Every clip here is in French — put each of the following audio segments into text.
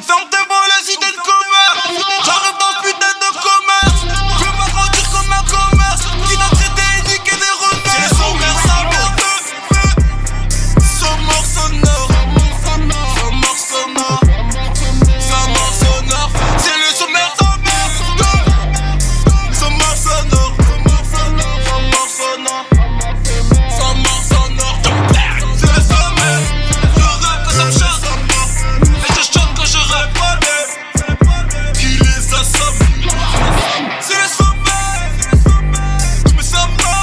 Donc ferme tes volets si t'es de commerce. J'arrive dans ce putain de commerce. Je veux pas grandir comme un commerce qui t'a traité et niqué des remèdes. C'est son mère, sa mère. Son mort sonore. Son mort sonore. Son mort sonore. C'est le sommaire, sa mère. Son mort sonore. Son mort sonore. Son mort sonore. C'est le sommaire. Je rêve quand ça me chante. Et je chante quand je rêve pas d'elle. Qui les assomme. C'est le sommaire. Tous mes sommets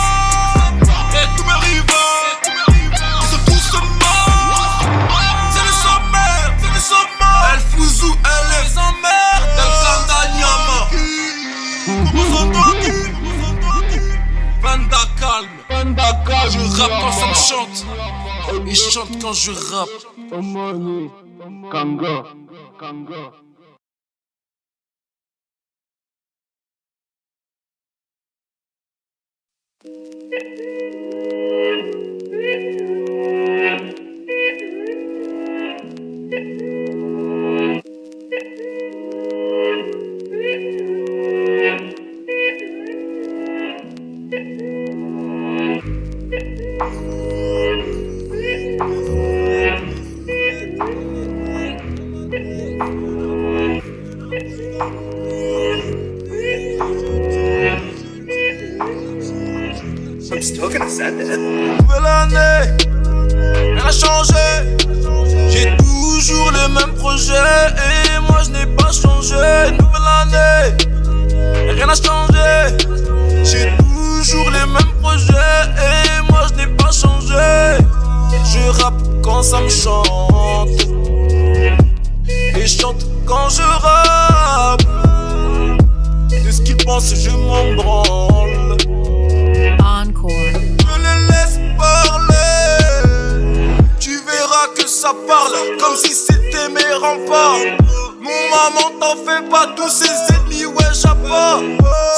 et tous mes rivaux, ils sont tous morts. C'est le sommaire, c'est le sommaire. Elle fouzou, elle les emmerde. Elle Kanda Nyama. Comment s'entend-il? Panda calme. Je rappe quand ça me chante. Et je chante quand je rappe. Kanga. I'm still gonna send it. Nouvelle année, rien n'a changé. J'ai toujours les mêmes projets et moi je n'ai pas changé. Nouvelle année, rien n'a changé. J'ai toujours les mêmes projets et moi je n'ai pas changé. Je rappe quand ça me chante et je chante quand je rappe. De ce qu'ils pensent, je m'en branle. Encore. Je les laisse parler. Tu verras que ça parle comme si c'était mes remparts. Mon maman, t'en fais pas, tous ces ennemis, ouais, j'apporte.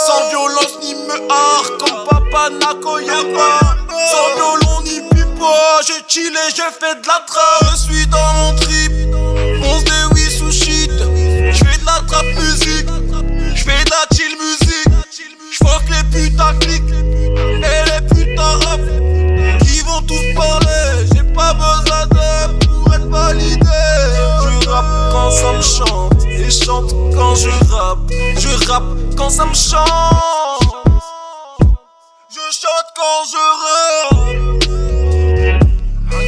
Sans violence ni mehar, comme papa Nakoyama. Sans violon ni pipo, je chill et je fais de la trappe. Je suis dans mon trip, 11 des 8 sous shit. Je fais de la trap musique, je fais de la chill musique. J'fuck les putains clics et les putains rap qui vont tous parler. J'ai pas besoin d'eux pour être validé. Je rappe quand ça me chante et je chante quand je rappe. Je rappe quand ça me chante. Je chante quand je rappe.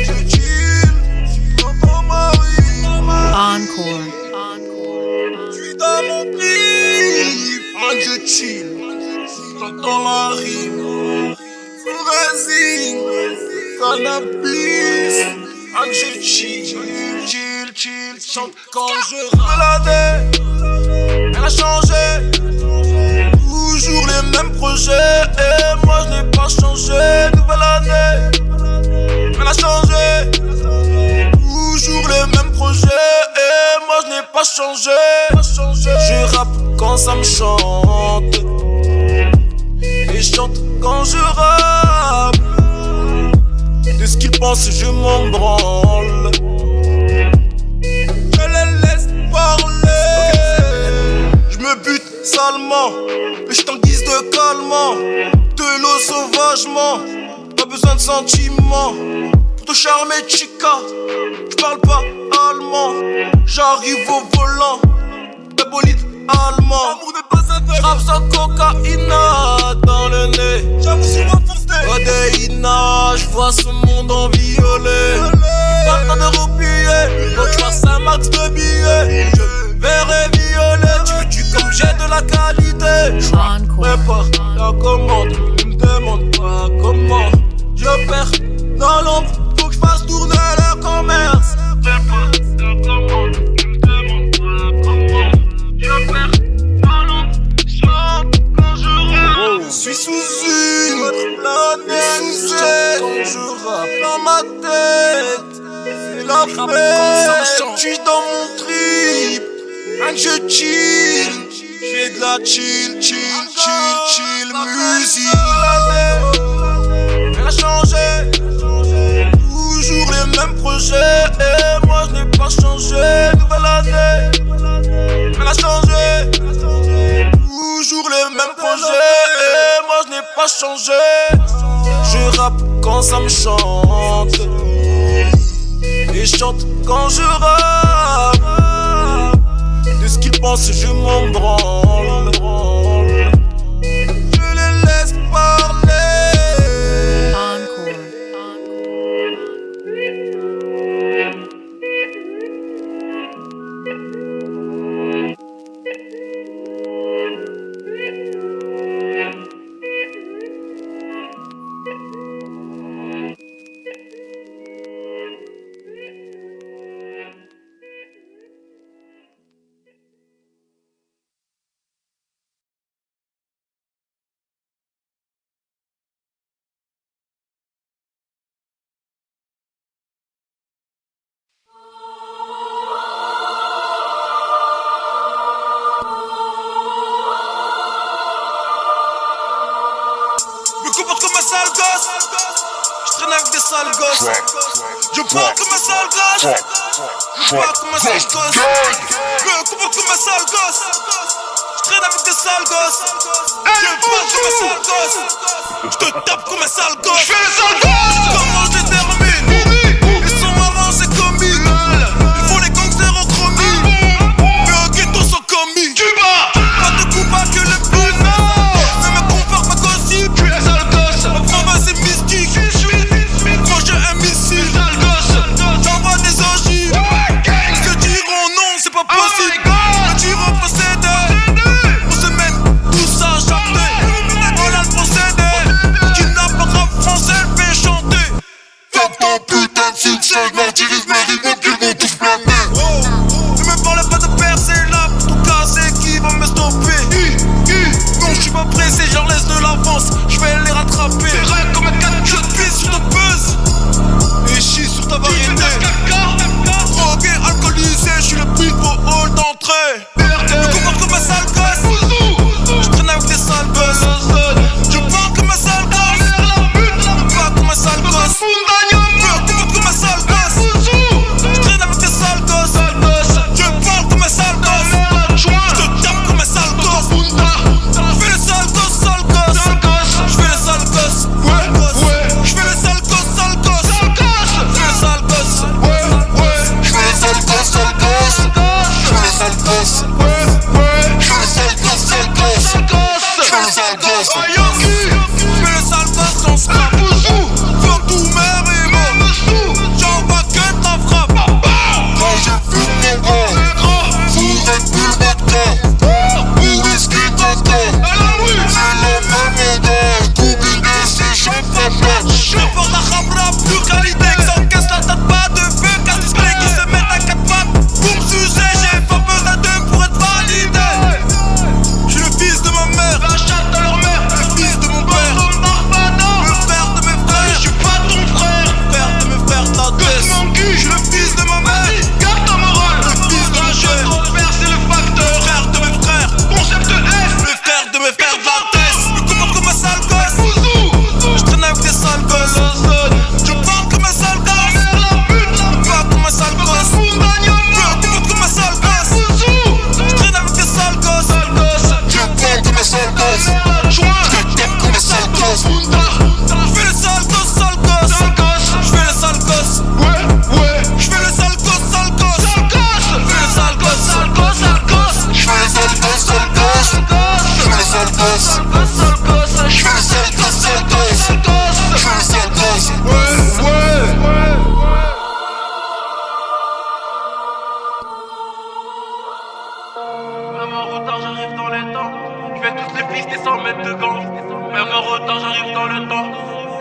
Je chill dans ton mari. Encore. Je suis dans mon trip. Je chill. J'entends ma rime, résine, cannabis, je chill, chante quand je rappe. L'année, rien n'a changé, toujours les mêmes projets et moi je n'ai pas changé. Nouvelle année, rien n'a changé, toujours les mêmes projets et moi je n'ai pas changé. Je rappe quand ça me chante. Et je chante quand je rappe. De ce qu'ils pensent, je m'en branle. Je les laisse parler. Je me bute salement, mais je t'en guise de calmant. De l'eau sauvagement, pas besoin de sentiments. Pour te charmer, chica, je parle pas allemand. J'arrive au volant, des bolides allemands. J'rappe sans cocaïne dans le nez. J'avoue souvent foncé. Odéina, j'vois ce monde en violet. J'ai pas le temps de roupiller, faut que j'fasse un max de billets. Je verrai violet, tu comme j'ai de la qualité. Prépare la commande, ne me demande pas comment. Je perds dans l'ombre, faut que j'fasse tourner le commerce. Prépare la commande, ne me demande pas comment. Je perds dans l'ombre. Je suis sous une planète, quand je rappe dans ma tête, c'est la fête. Je suis dans mon trip, je chill, je fais de la chill musique. Rien n'a changé, toujours les mêmes projets et moi je n'ai pas changé. Nouvelle année. changé. Je rappe quand ça me chante et chante quand je rappe. De ce qu'ils pensent je m'en branle. Je les laisse parler. Encore. Comme un sale gosse, je traîne avec des sales gosses. Je parle comme un sale gosse, je parle comme un sale gosse. Me comporte comme un sale gosse, je traîne avec des sales gosses. Je parle comme un sale gosse, je te tape comme un sale gosse. Je fais les sales gosses, comment je détermine. Ils sont marrants, c'est comique. Ils font les gangsters en chromie, mais au ghetto sont commis. Cuba, pas de coup, pas que le plus. Ne me compare pas gossip. C'est mystique, quand j'ai un missile, j'envoie des ogives. Ce que diront non, c'est pas possible. Le tirant procédé, on se met tous à chanter. Voilà le procédé, qui n'a pas rap français, le fait chanter. Fuck ton putain de succès, martyrise mes rimes qu'ils vont tous planer. Ne me parle pas de percer là, pour tout casser, qui va me stopper. Non, je suis pas pressé, j'en laisse de l'avance, je vais les rattraper. Je pisse sur ton buzz et chie sur ta variété. Drogué, alcoolisé, je suis le plus beau hall d'entrée. Je comporte comme un sale gosse, je traîne avec des sales gosses. Je parle comme un sale gosse, je parle comme un sale gosse. Je comporte comme un sale gosse, je traîne avec des sales gosses. Je parle comme un sale gosse, je te tape comme un sale gosse. Je fais le sale gosse, sale gosse. Je fais le sale gosse, je fais le sale gosse, sale gosse. Je fais le sale gosse, Je fais les sales gosses, sales gosses. Je fais les sales gosses. Je fais les sales gosses, sales gosses. Je fais les sales gosses. je fais le sale gosse, on se frappe. Fuck tout mes rimes, j'envoie que ta frappe. Quand je fume mon gars, vous êtes plus le vodka. Vous risquez vodka. C'est la même gars. Combiné, c'est champagne. Je porte la rabra, pure qualité. S'encaisse la tête, pas de feu, car display qui se mettent à quatre pattes. Pour me sucer, j'ai pas besoin d'eux pour être validé. Je suis le fils de ma mère, la chatte de leur mère, le fils de mon père, le frère de mes frères. Je suis pas ton frère, frère de mes frères, ta tête. Je suis le fils de ma mère, garde ta morale. Le fils de mon père, c'est le facteur. Le frère de mes frères, concept F. Le frère de mes frères, la tête. Je me comporte comme un sale gosse, je traîne avec des sales gosses. Je parle comme un sale gosse, je parle comme un sale gosse. Je comporte comme un sale gosse, je traîne avec des sales gosses. Je parle comme un sale gosse. Je te tape comme un sale gosse. Je fais le sale gosse, sale gosse. Je fais le sale gosse, je fais le sale gosse, sale gosse. Je fais le sale gosse, sale gosse, sale gosse. Je fais les sales gosses, sales gosses. Je fais les sales gosses. Je fais les sales gosses, sales gosses. Je fais les sales gosses. Même en retard, j'arrive dans les temps. Je fais toutes les pistes et 100 mètres de gants. Même en retard, j'arrive dans le temps.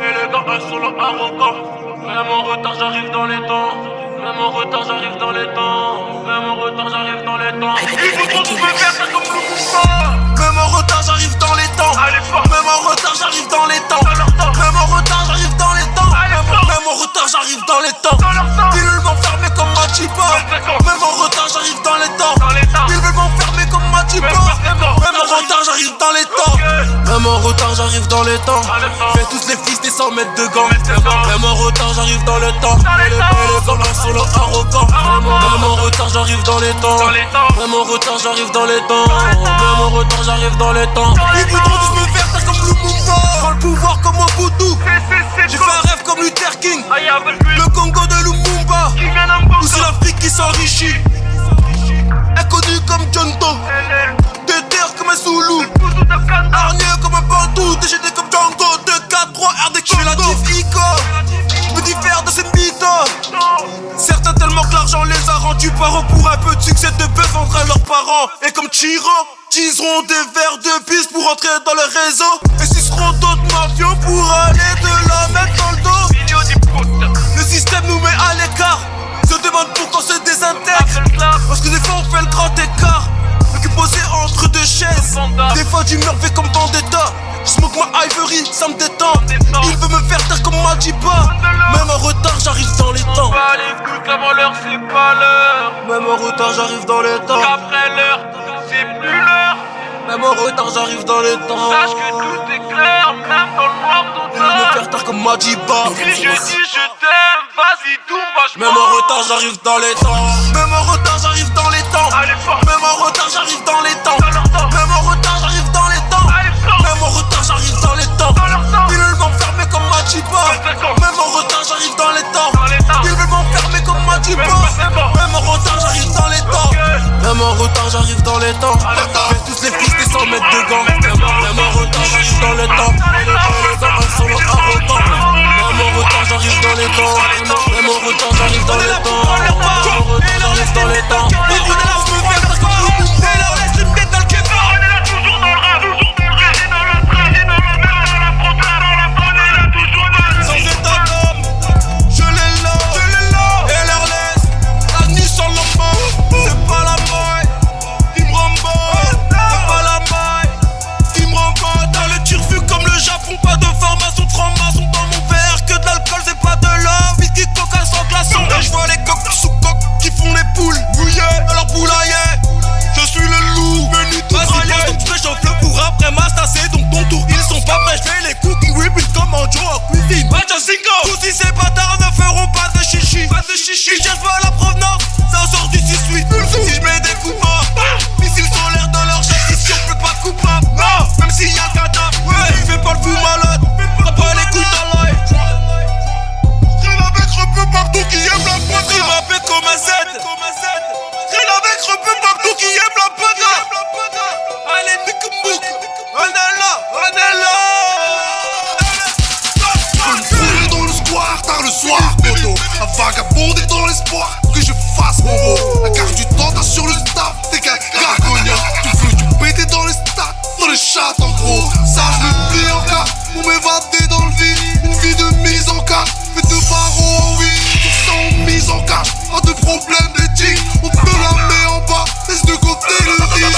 Élégant, un solo arrogant. Même en retard, j'arrive dans les temps. Même en retard, j'arrive dans les temps. Même en retard, j'arrive dans les temps. Il faut qu'on trouve faire ça comme le mouvement. Même en retard, j'arrive dans les temps. Même en retard, j'arrive dans les temps. Même en retard, j'arrive dans les temps. Même en retard, j'arrive dans les temps. Ils veulent m'enfermer comme Matipa. Même en retard, j'arrive dans les temps. Ils veulent m'enfermer comme Matipa. Même en retard, j'arrive dans les temps. Même en retard, j'arrive dans les temps. Fais tous les fils des 100 mètres de gants. Même en retard, j'arrive dans le temps. Comme un solo arrogant. Même en retard, j'arrive dans les temps. Même en retard, j'arrive dans les temps. Même en retard, j'arrive dans les temps. Ils voudront tous me faire ça comme le mouvement. pouvoir comme Mobutu. J'ai fait un rêve comme Luther King. Le Congo de Lumumba. Ou c'est l'Afrique qui s'enrichit. Inconnu comme John Doe. Déter comme un Zulu. Hargneux comme un Bantou. Déchaîné comme Django. 2, 4, 3, RD. Je suis la diff Ico. Me diffère de ces mythos. Certains tellement que l'argent les a rendus parents pour un peu de succès de bœuf entre leurs parents. Et comme Chiro, utiliseront des verres de piste pour entrer dans le réseau. Et suceront d'autres mafieux pour aller de la mettre dans le dos. Le système nous met à l'écart. Se demande pourquoi on se désintègre. Parce que des fois on fait le grand écart. Le cul posé entre deux chaises. Des fois d'humeur fait comme Vendetta. Smoke ma ivory, ça me détend. Il veut me faire taire comme Madiba. Même en retard j'arrive dans les temps. Avant l'heure c'est pas l'heure. Même en retard j'arrive dans les temps. Après l'heure c'est plus l'heure. Même en retard j'arrive dans les temps. Sache que tout est clair, même dans le noir Il veut me total. faire taire comme Madiba. Si je dis je t'aime, vas-y Doumba, je Même en retard j'arrive dans les temps. Même en retard j'arrive dans les temps. Allez fort, Même en retard j'arrive dans les temps. dans leur temps. Même en retard j'arrive dans les temps. Allez fort, Même en retard j'arrive dans les temps. dans leur temps. Ils veulent m'enfermer comme Madiba. Même en retard j'arrive dans les temps. Dans les temps. Ils veulent m'enfermer comme Madiba. Même en retard j'arrive dans les temps. Même en retard j'arrive dans les temps. Fais tous les fils des 100 mètres de gants. Même en retard j'arrive dans les temps. Les gens sont arrogants. Même en retard j'arrive dans les temps. Même en retard j'arrive dans les temps. Même en retard j'arrive dans les temps. Et on est là pour me faire parce qu'on nous bouffe. Et là laisse une tête dans le kebab. On est là toujours dans le rap, toujours dans le rap. Et dans le train, et dans le mer, dans la frontière, dans la prod, on est là toujours dans le Sans état d'homme, je les love. Et leur laisse la nuit sans l'enfant. C'est pas la maille qui me remballe. C'est pas la maille qui me remballe. Dans le turfu comme le Japon, pas de formation de franc-maçon dans mon verre. Que de l'alcool, c'est pas de l'or. Whisky, coca sans glaçon. Et je vois les coqs sous coq qui font les poules mouillées dans leur poulailler. Je suis le loup, venu tout railler. Vas-y, donc je chauffe le pour après m'astasser. Donc ton tour, ils sont pas prêts. Je fais les cooking whipping comme en Joe en cuisine. Tous ces bâtards ne feront pas de chichi. Ils cherchent pas la provenance, ça sort du 6-8. Si je mets des coups bas, missiles solaires dans leur chasse, ici on peut pas coupable. Non, même s'il y a le cadavre, fais pas le fou malade. T'as pas les couilles dans l'œil. Traîne avec repeux partout qui aime la pointe. Il m'appelle comme un Z. Traîne avec repeux partout qui aime la pointe. Allez, nique mouk. On est là, on est là. Fourré dans le square, tard le soir, poteau. Un vagabondé dans l'espoir que je fasse mon beau. La carte du temps, t'as sur le staff, t'es qu'un gagognat. Tu veux du péter dans les stats, dans les chats en gros. Ça je me plie en cas, pour m'évader dans le vide. Une vie de mise en cas, fait de barreaux en oui. Tout sans mise en cache, pas de problème d'éthique. On te la met en bas, laisse de côté le vide.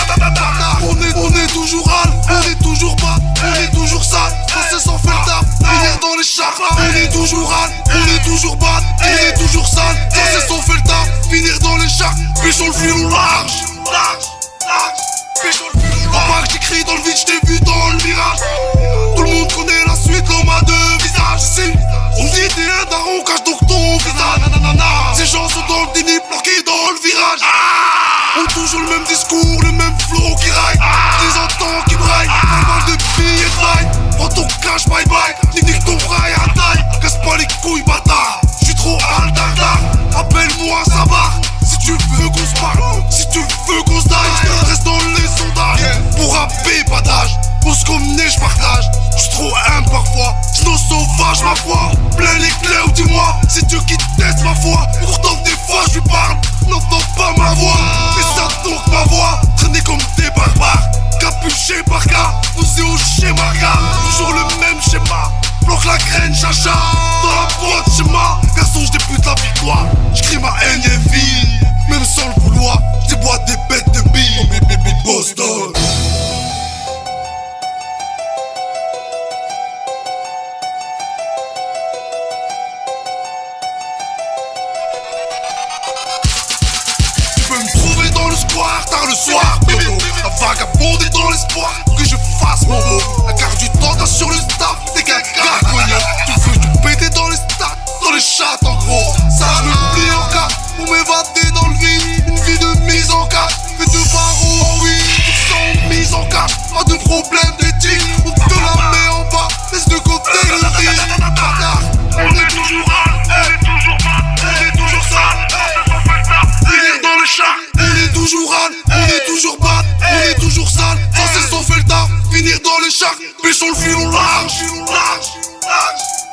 On est toujours hal, on est toujours bas, on est toujours sale. Passer sans faire taf, finir dans les chars. On est toujours hal, on est toujours bas, on est toujours sale. Passer sans faire taf, finir dans les chars. Puis sur le fil au large, puis sur le fil au large. Pas que j'écris dans le vide, j't'ai vu dans le mirage. Tout le monde connaît la suite, l'homme a deux visages. Si on dit t'es un daron, cache donc ton visage. Ces gens sont dans le déni, bloqués dans le virage. On a toujours le même discours, le même flow qui raille. Des entends qui braillent, on parle de billets de rail. Prends ton cash, bye bye, nique ton braille à taille. Casse pas les couilles, bâtard, j'suis trop hal dardard. Appelle-moi Sabar, si tu veux qu'on se parle, si tu veux qu'on se daille. Reste dans les sondages, pour rapper pas d'âge. Pour se commener, j'partage, j'suis trop humble parfois. J'n'ose sauvage ma foi, plein les clés, dis-moi. C'est Dieu qui teste ma foi, pourtant des fois j'lui parle. N'entends pas ma voix, mais ça donc ma voix. Traîner comme des barbares, capuché par cas, posé au schéma gars. Toujours le même schéma, bloque la graine chacha. Dans la boîte schéma, garçon j'débute la victoire. J'cris ma énième vie, même sans le vouloir. J'déboîte des bêtes de billes, oh bébé Boston. Tard le soir, poteau. Un vagabondé dans l'espoir que je fasse mon beau. La carte du temps, t'as sur le staff, t'es qu'un gagognat. Tu veux du péter dans les stats, dans les chats en gros. Ça je me plie en cas, pour m'évader dans le vide. Une vie de mise en cache, fait de barreaux en oui. Tout sans mise en cache, pas de problème d'éthique. On te la met en bas, laisse de côté. Mais sur le filon large,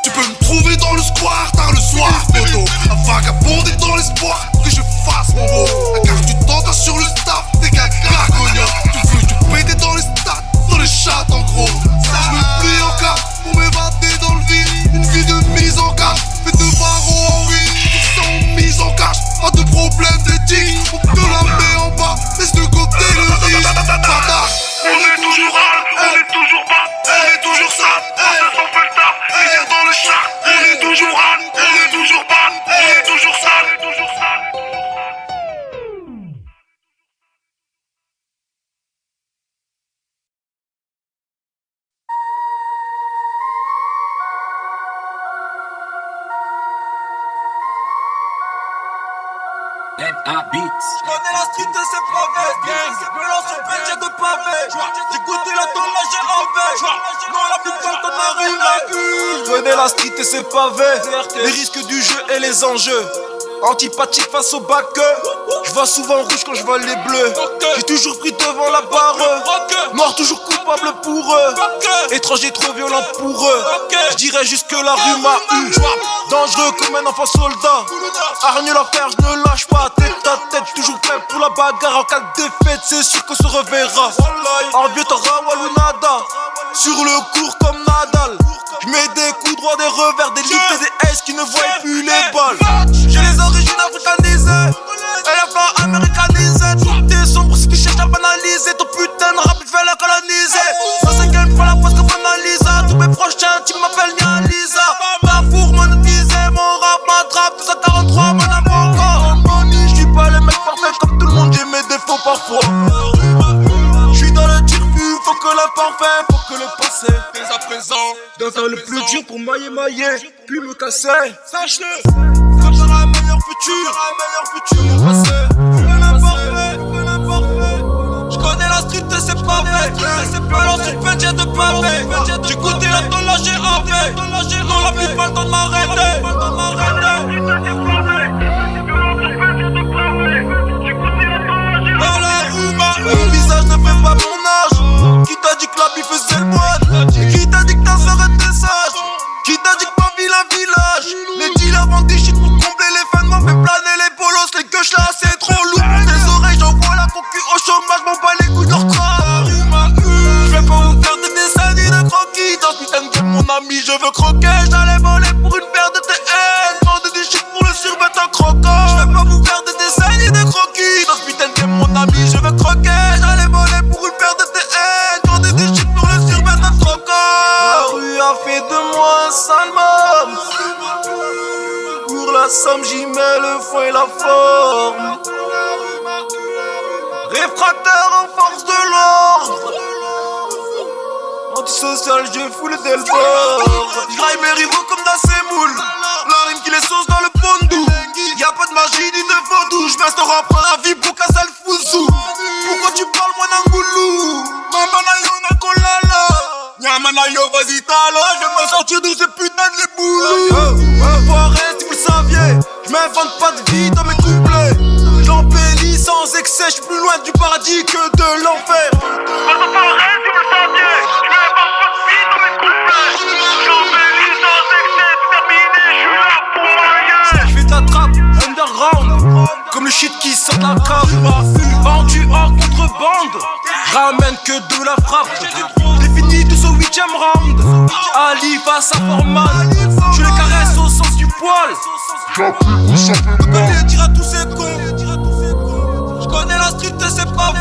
tu peux me trouver dans le square tard le soir, poto. À vagabonder dans l'espoir que je fasse mon beau. Car tu t'entends sur le staff, t'es qu'un dragonia. Tu veux tout péter dans les stats, dans les chats en gros. Je me plie en cas pour m'évader dans le vide. Une vie de mise en cache, fait de barreaux en vie. Ils sont mis en cache, pas de problème d'éthique. On te la met en bas, laisse de côté le risque. On est toujours hal, on est toujours bas, on est toujours sale, on se sent fait le tard, hier dans le chat. On est toujours hal, on est toujours bas, on est toujours sale, toujours sale. J'connais la street et ses progrès, gang. Me lance sur pêche de pavé. J'ai goûté la tonne, là j'ai enlevé. Non, la plupart de ma rue l'a eu. J'connais la street et ses pavés. Les risques du jeu et les enjeux. Antipathique face au bac. Je vois souvent rouge quand je vois les bleus. J'ai toujours pris devant la barre. Mort toujours coupable pour eux. Étranger trop violent pour eux. Je dirais juste que la rue m'a eu. Dangereux comme un enfant soldat. Hargne l'affaire, je ne lâche pas. Tête à tête, toujours prêt pour la bagarre. En cas de défaite, c'est sûr qu'on se reverra. En vieux t'auras Walunada. Sur le cours comme Nadal. Je mets des coups droits, des revers, des lifts et des S qui ne voient plus les balles. J'ai les origines africanisées et la fin américanisée. Tout est sombre si tu cherches à banaliser. Ton putain de rap, je vais la coloniser. Ça c'est qu'une fois la poisse que banalisa. Tous mes proches tu m'appelles Nia Lisa. Pas pour monétiser, mon rap m'attrape. Tout ça 43, mon amour encore. Je suis pas le mec parfait comme tout le monde, j'ai mes défauts parfois. J'suis dans le turfu, faut que l'imparfait, faut que le passé. Dès à présent, dois faire le plus dur pour mailler, puis me casser. Sache-le, ça sera un meilleur futur, mon passé. Que l'imparfait. J'connais la street et c'est pavé. Balance sur budget de pavé. J'ai goûté la tonne, là j'ai enlevé. Non, la vie, pas le temps de m'arrêter. Dans la rue, mon visage ne fait pas mon âge. Qui t'a dit que la bif faisait le moine? Qui t'a dit que ta soeur était sage? Qui t'a dit que ma ville un village? Les dealers vendent des shit pour combler les fins de mois. Fait planer les bolos, les gueuches là c'est trop lourd pour tes oreilles. J'envoie la concu au chômage, m'en bats les couilles de leur crâne. Je vais pas vous faire des dessins ni de croquis. Dans ce putain de game, mon ami, je veux croquer. J'allais voler pour une paire de TN. Vendre des shit pour le survêt en croquant. Je vais pas vous faire des dessins ni de croquis. Dans ce putain de game, mon ami, je veux croquer. J'allais voler pour une paire de TN. Vendre des shit pour le survêt en croquant. La rue a fait de moi un sale homme. Pour la somme, j'y mets le fond et la forme. Réfractaire en force de l'ordre. Antisocial, je foule dès le bord. J'graille mes rivaux comme dans ses moules. La rime qui les sauce dans le pondou. Y'a pas de magie ni de vaudou. J'm'instaure après la vie pour casser le fouzou. Pourquoi tu parles moi n'angoulou? Mamana yo na kolala. Nyamana yo vas-y tala. Je vais me sortir de ces putains de les boulous. Forest, si vous le saviez, j'm'invente pas de vie dans mes couplets. J'embellis sans excès, j'suis plus loin du paradis que de l'enfer. J'fais de la trappe, underground, comme le shit qui sort de la cave. Vendu en contrebande, ramène que de la frappe. J'ai fini tous au 8ème round. Ali face à Forman, je les caresse au sens du poil. Je dire à tous ces cons. J'connais la street et c'est pavé.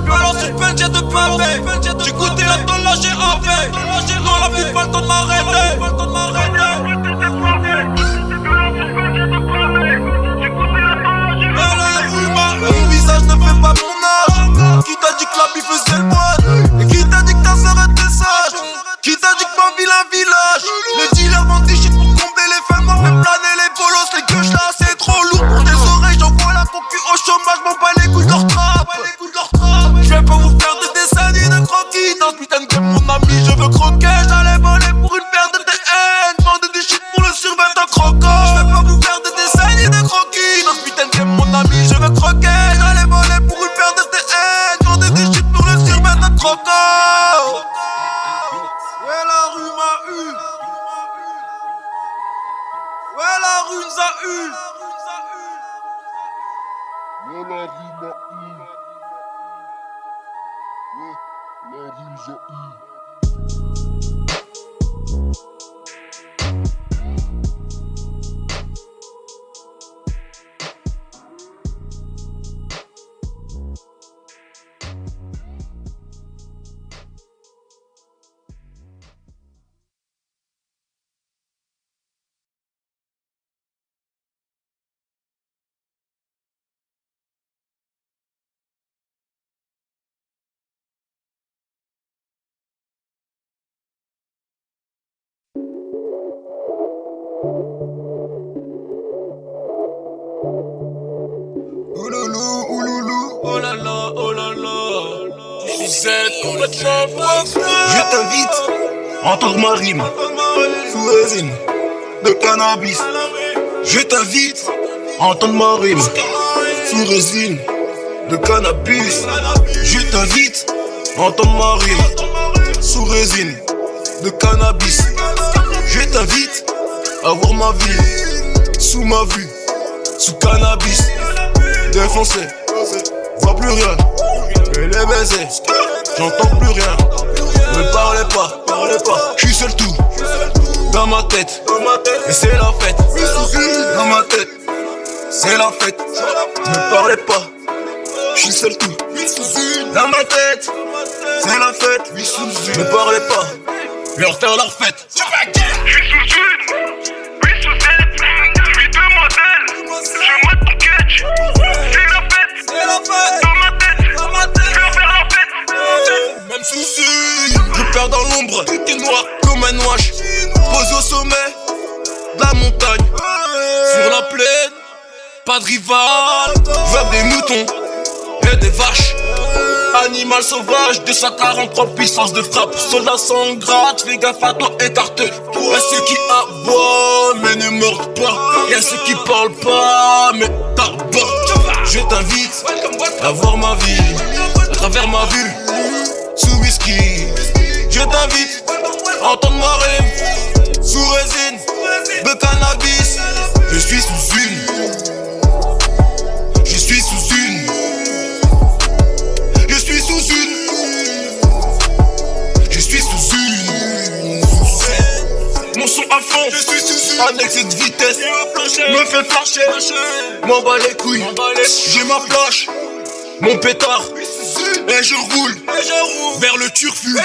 Balance sur budget de pavé. J'ai goûté la tonne, là j'ai enlevé. Non, la vie, pas le temps de m'arrêter. Dans la rue, mon visage ne fait pas mon âge. Qui t'a dit que la bif faisait le moine? Et qui t'a dit que ta soeur était sage? Qui t'a dit que ma ville un village? Les dealers vendent des shit pour combler les fins de mois. Fait planer les bolos, les gueuches là c'est trop lourd pour tes oreilles. J'envoie la concu au chômage, m'en bats les couilles de leur trappe. Je vais pas vous faire de dessins ni de croquis. Ouloulou, ouloulou, oh là là, oh là là. Je suis complètement fou. Je t'invite à entendre ma rime sous résine de cannabis. Je t'invite à entendre ma rime sous résine de cannabis. Je t'invite à entendre ma rime sous résine de cannabis. Je t'invite à voir ma vie sous ma vue, sous cannabis. Défoncé, vois plus rien, mais les baisers, j'entends plus rien. Ne parlez pas, je suis seul tout dans ma tête, et c'est la fête. Dans ma tête, c'est la fête. Ne parlez pas, je suis seul tout dans ma tête, c'est la fête. Ne parlez pas, leur faire leur fête. Je suis sous une, oui sous cette, je suis demoiselle, je mate ton catch, c'est la fête, dans ma tête, je vais faire la fête. Même sous une, je perds dans l'ombre, tout est noir comme un nuage. Posé au sommet de la montagne, sur la plaine, pas de rival. Je veux des moutons et des vaches. Animal sauvage, 243 puissance de frappe. Soldat sans grade, fais gaffe à toi, écarte-toi. Y'a ceux qui aboient, mais ne mordent pas. Y'a ceux qui parlent pas, mais t'abattent. Je t'invite à voir ma vie à travers ma vue, sous whisky. Je t'invite à entendre ma rime sous résine de cannabis. Je suis sous une, je suis sous une, je suis sous une, je suis sous une. Mon son à fond, je suis sous une, avec cette vitesse, me fait flasher, m'en bats les couilles, j'ai ma flash, mon pétard, et je roule vers le turfu. AY,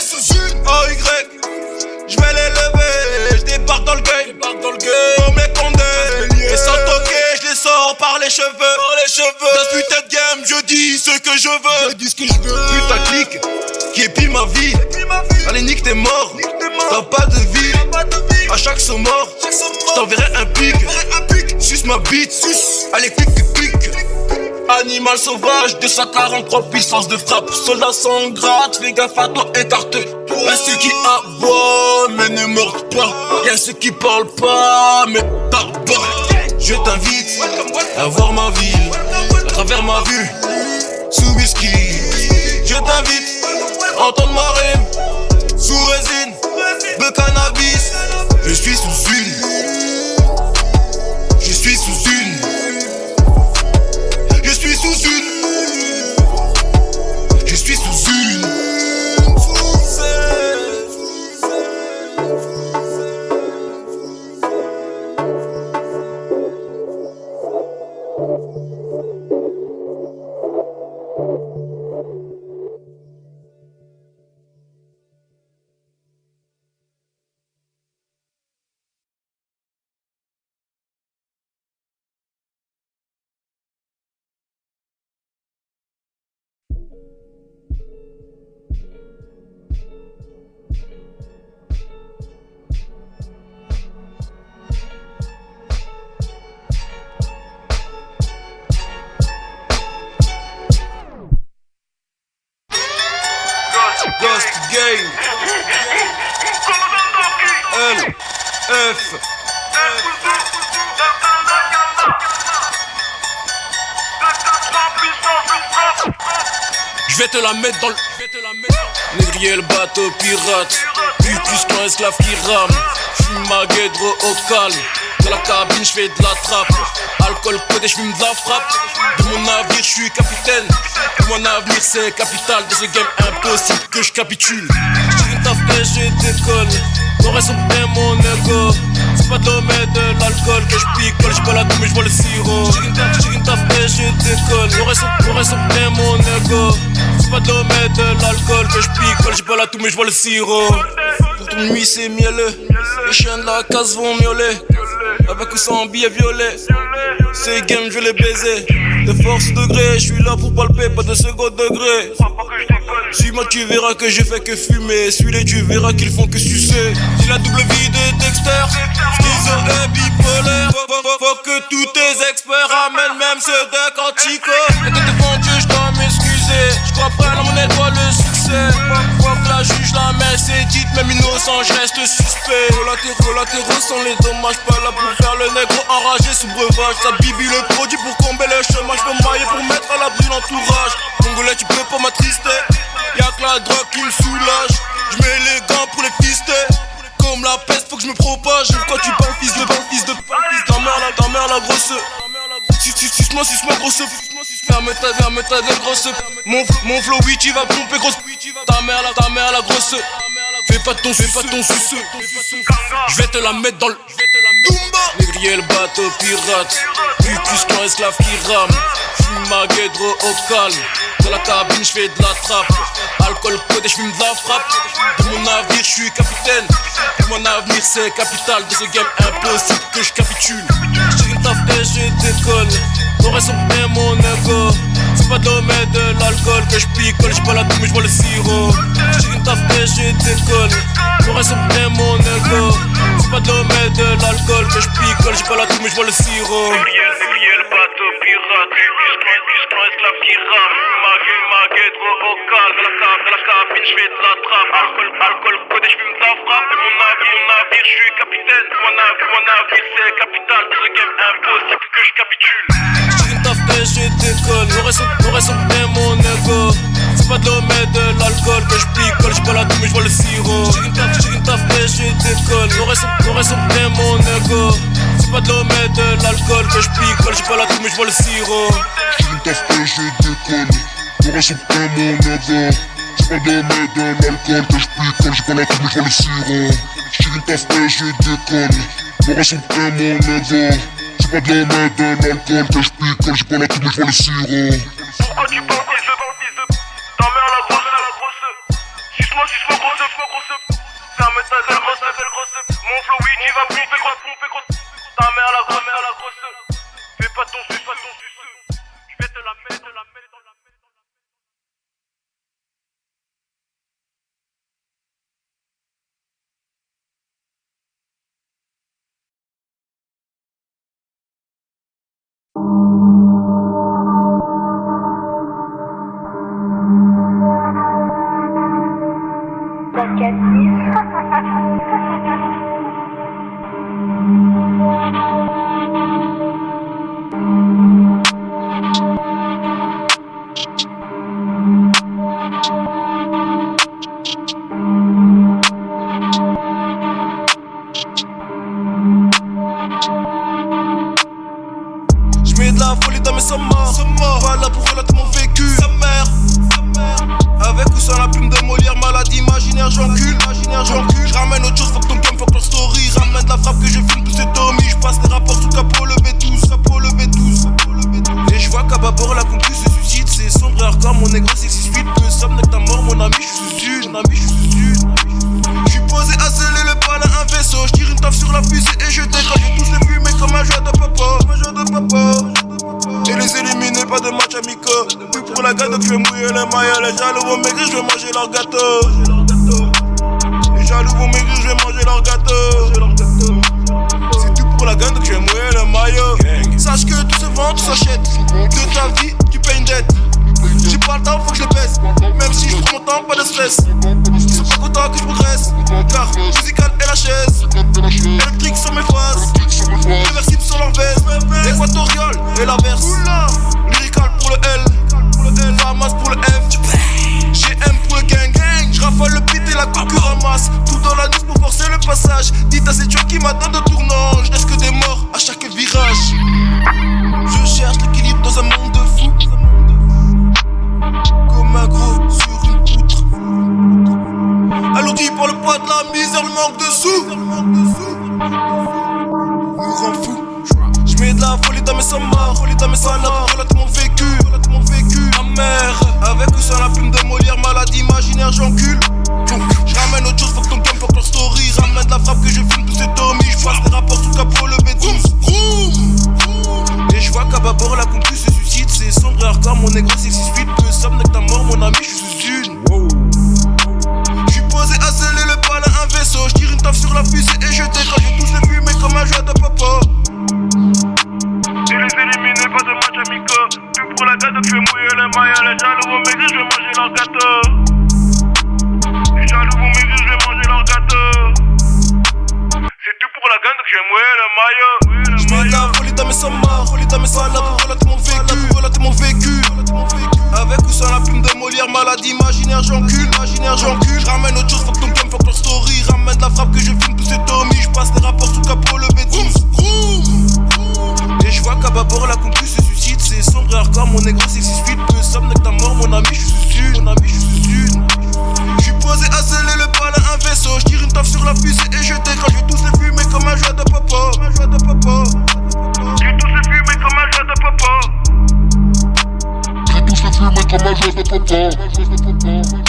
je vais les lever, je débarque dans le game, on me condamne, et sans toquer, je les sors par les cheveux. Dans ce putain de game, je dis ce que je veux. Putain clique, qui épie ma vie. Allez nique t'es mort, t'as pas de vie. À chaque saut mort, je t'enverrai un pic. Suce ma bite, allez clique. Animal sauvage, 243 puissance de frappe. Soldat sans grade, fais gaffe à toi, écarte-toi. Y'a ceux qui aboient, mais ne mordent pas. Y'a ceux qui parlent pas, mais t'abattent. Je t'invite à voir ma ville à travers ma vue, sous whisky. Je t'invite à entendre ma rime sous résine de cannabis. Je suis sous une, je suis sous une, je suis sous une, je suis sous une. Ghost Game, L, F, je vais te la mettre dans le... Négrier le bateau pirate, puis plus qu'un esclave qui rame. J'suis ma guédre au calme, Dans la cabine j'fais de la trappe. Alcool codé, j'fume de la frappe. De mon navire j'suis capitaine. De mon avenir c'est capital. De ce game impossible que je capitule. J'tire une taf et je décolle. Mon raison est mon ego. C'est pas de mettre de l'alcool que je picole. J'bois la douce mais j'bois le sirop. J'tire une taf et je décolle. Mon raison est mon ego. C'est pas de mettre de l'alcool que je picole. J'bois la douce mais j'bois le sirop. Pour ton nuit c'est mielleux. Les chiens de la case vont miauler. Avec ou sans billet violet. C'est game, je vais les baiser. De force degré, je suis là pour palper, pas de second degré. Suis-moi, tu verras que je fais que fumer. Suis-les, tu verras qu'ils font que sucer. J'ai la double vie de Dexter. Schizo et bipolaire. Faut que tous tes experts ramènent même ceux de Quantico. Et que devant Dieu, je dois m'excuser. Je crois pas la monnaie doit le succès. Faut que la juge, la messe est dite, même innocent, je reste suspect. Collatéraux sont les dommages, pas là pour faire le négro enragé sous breuvage. Ça bibi le produit pour combler le chômage. Faut mailler pour mettre à l'abri l'entourage. Congolais, tu peux pas m'attrister. Y'a que la drogue qui me soulage. J'mets les gants pour les fister. Comme la peste, faut que je me propage. Quand tu parles, fils de ta mère la grosse. Suce-moi grosse. Ferme ta gueule grosse. Mon flow, oui, tu vas pomper grosse. Ta mère la grosse. Fais pas ton suceux. J'vais te la mettre dans le négrier le bateau pirate. Pucus quand esclave qui rame. J'fume ma guédro au calme. Dans la cabine j'fais de la trappe. Alcool codé j'fume de la frappe. De mon navire j'suis capitaine. De mon avenir c'est capital. De ce game impossible que je capitule. J'tire une taf et je décolle. Mon raison est mon ego. C'est pas de mettre de l'alcool que je picole. J'bois la douce mais j'bois le sirop. J'tire une taf et je décolle. Mon raison est mon ego. C'est pas de mettre de l'alcool que je picole. J'bois la douce mais j'bois le sirop. Négrier le bateau pirate. Pucus quand esclave qui rame. Ma guédro au calme. Dans la cabine j'fais de la trappe. Alcool codé j'fume de la frappe. De mon navire j'suis capitaine. Mon navire c'est capital. De ce game impossible que je capitule. J'tire une taf et je décolle. Mon raison est mon ego. C'est pas de mettre de l'alcool que je picole. J'bois la douce mais j'bois le sirop. J'tire une taf et je décolle. Mon raison est mon ego. C'est pas de mettre de l'alcool que je picole. J'bois la douce mais j'bois le sirop. J'tire une taf et je décolle. Mon raison est mon ego. C'est pas de mettre de l'alcool que je picole. J'bois la douce mais j'bois le sirop. J'tire une taf et je décolle. Mon raison est mon ego. C'est pas de mettre de l'alcool que je picole. J'bois la douce mais j'bois le sirop. Pourquoi tu parles fils de ta mère la grosse. Suce-moi grosse. Ferme ta gueule grosse. Mon flow oui tu vas pomper grosse. Ta mère la grosse. Fais pas ton suceux. J'vais te la mettre dans la J'mets de la folie dans mes sommaires. Pas là pour relater mon vécu. Sa mère. Avec ou sans la plume de Molière, maladie imaginaire, j'encule. J'ramène autre chose, fuck ton game, fuck leur story. Ramène de la frappe que je filme, tous ces Tommy. J'passe les rapports sous capot, levé tous. Et j'vois qu'à bâbord la conclue se suicide. C'est sombre et hardcore, mon négro c'est 6-8. Peu somme n'est que ta mort, mon ami, j'suis sous une. J'suis posé à sceller le palais, un vaisseau. J'tire une taf sur la fusée et je dégage. J'ai tous les fumés comme un joueur de papa. Et les éliminer, pas de match amicaux. Plus pour la gagne, donc j'vais mouiller les maillots. Les jaloux vont maigrir, j'vais manger leur gâteau. C'est tout pour la gagne, donc j'vais mouiller le maillot. Sache que tout se vend, tout s'achète. De ta vie, tu payes une dette. J'ai pas le temps, faut que je les baisse. Même si j'prends mon temps, pas de stress. Ils sont pas contents que je progresse. Car musical et la chaise. Électrique sur mes phases. Réversible sur leur veste. Équatorial et l'inverse. Lyrical pour le L. Famas pour le F. GM pour le gang. J'raffole le beat et la coque ramasse. Tout dans la nuit pour forcer le passage. Dites à ces tueurs qui m'attendent de tournant. J'laisse que des morts. pas de la misère, le manque de sous nous rend fou. J'mets de la folie dans mes sommaires, folie dans mes salades, relate mon vécu, amère. Avec ou sans la plume de Molière, maladie imaginaire, j'encule. J'ramène autre chose, faut que ton game, faut que leur story. Ramène la frappe que je filme, tous ces Tommy. J'passe des rapports sous capot, le béton. Et j'vois qu'à bâbord la concu se suicide. C'est sombre et hardcore, mon négro c'est 6 feet. Peu somme n'est que ta mort, mon ami, j'suis sous une. J'suis posé à sceller le palin, un vaisseau. J'tire une taf sur la fusée et je dégage tous les fumées comme un joueur de papa. Et les éliminer, pas de match amicaux. Tu pour la gâteau, tu fais mouiller les maillots. Les jaloux vont maigrir, je vais manger leur gâteau. Les jaloux vont maigrir, je vais manger leur gâteau. C'est tout pour la gagne, donc je vais mouiller le maillot. J'mets de la folie dans mes sommaires, folie dans mes salades pour relater mon vécu, Avec ou sans la plume de Molière, maladie imaginaire, j'encule. J'ramène autre chose, faut que ton game, faut que leur story. Ramène la frappe que je filme, tous ces Tommy. J'passe des rapports sous capot, le béton. Et j'vois qu'à bâbord la concu se suicide. C'est sombre et hardcore, mon négro c'est 6 feet. Peu somme n'est que ta mort, mon ami, j'suis sous une. J'suis posé à sceller le palin, un vaisseau. J'tire une taf sur la fusée et je dégage. J'vais tous les fumer comme un joueur de papa. J'ai tous les fumés comme un joueur de papa. J'ai tous les fumés comme un joueur de papa.